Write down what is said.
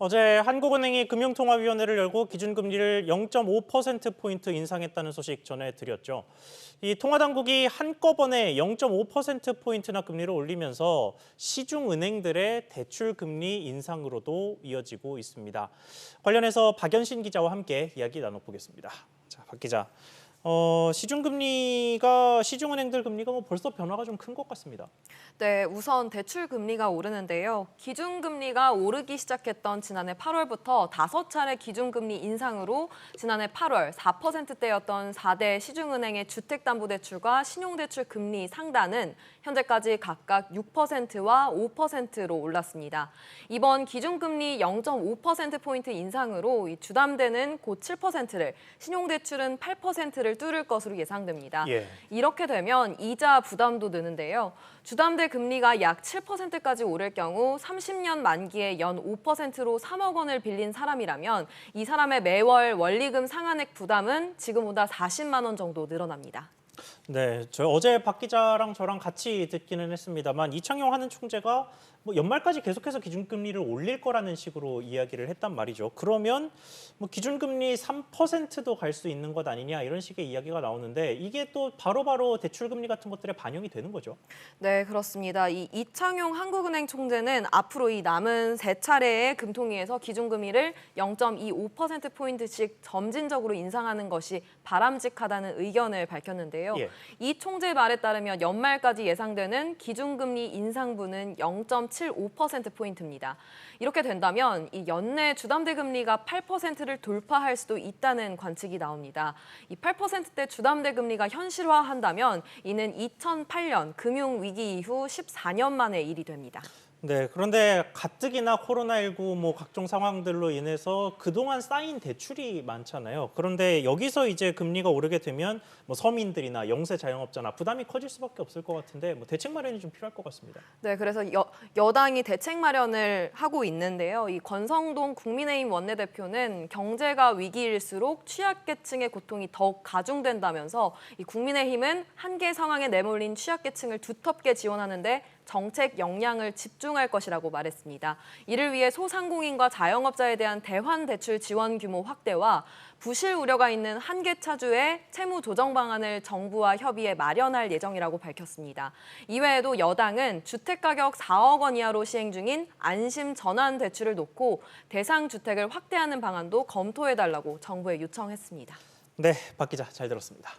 어제 한국은행이 금융통화위원회를 열고 기준금리를 0.5%포인트 인상했다는 소식 전해드렸죠. 이 통화당국이 한꺼번에 0.5%포인트나 금리를 올리면서 시중은행들의 대출금리 인상으로도 이어지고 있습니다. 관련해서 박연신 기자와 함께 이야기 나눠보겠습니다. 자, 박 기자. 시중은행들 금리가 벌써 변화가 좀 큰 것 같습니다. 네, 우선 대출 금리가 오르는데요. 기준금리가 오르기 시작했던 지난해 8월부터 5차례 기준금리 인상으로 지난해 8월 4%대였던 4대 시중은행의 주택담보대출과 신용대출 금리 상단은 현재까지 각각 6%와 5%로 올랐습니다. 이번 기준금리 0.5%포인트 인상으로 주담대는 곧 7%를, 신용대출은 8%를 뚫을 것으로 예상됩니다. 이렇게 되면 이자 부담도 느는데요. 주담대 금리가 약 7%까지 오를 경우 30년 만기에 연 5%로 3억 원을 빌린 사람이라면 이 사람의 매월 원리금 상환액 부담은 지금보다 40만 원 정도 늘어납니다. 네, 저 어제 박 기자랑 저랑 같이 듣기는 했습니다만 이창용 하는 총재가 연말까지 계속해서 기준금리를 올릴 거라는 식으로 이야기를 했단 말이죠. 그러면 기준금리 3%도 갈 수 있는 것 아니냐 이런 식의 이야기가 나오는데 이게 또 바로바로 대출금리 같은 것들에 반영이 되는 거죠? 네, 그렇습니다. 이창용 한국은행 총재는 앞으로 이 남은 3차례의 금통위에서 기준금리를 0.25%포인트씩 점진적으로 인상하는 것이 바람직하다는 의견을 밝혔는데요. 이 총재 말에 따르면 연말까지 예상되는 기준금리 인상분은 0.75%포인트입니다. 이렇게 된다면 이 연내 주담대 금리가 8%를 돌파할 수도 있다는 관측이 나옵니다. 이 8%대 주담대 금리가 현실화한다면 이는 2008년 금융위기 이후 14년 만의 일이 됩니다. 네, 그런데 가뜩이나 코로나19 각종 상황들로 인해서 그동안 쌓인 대출이 많잖아요. 그런데 여기서 이제 금리가 오르게 되면 서민들이나 영세 자영업자나 부담이 커질 수밖에 없을 것 같은데 대책 마련이 좀 필요할 것 같습니다. 네, 그래서 여당이 대책 마련을 하고 있는데요. 이 권성동 국민의힘 원내대표는 경제가 위기일수록 취약계층의 고통이 더욱 가중된다면서 이 국민의힘은 한계 상황에 내몰린 취약계층을 두텁게 지원하는데 정책 역량을 집중할 것이라고 말했습니다. 이를 위해 소상공인과 자영업자에 대한 대환 대출 지원 규모 확대와 부실 우려가 있는 한계 차주의 채무 조정 방안을 정부와 협의해 마련할 예정이라고 밝혔습니다. 이외에도 여당은 주택가격 4억 원 이하로 시행 중인 안심 전환 대출을 놓고 대상 주택을 확대하는 방안도 검토해달라고 정부에 요청했습니다. 네, 박 기자 잘 들었습니다.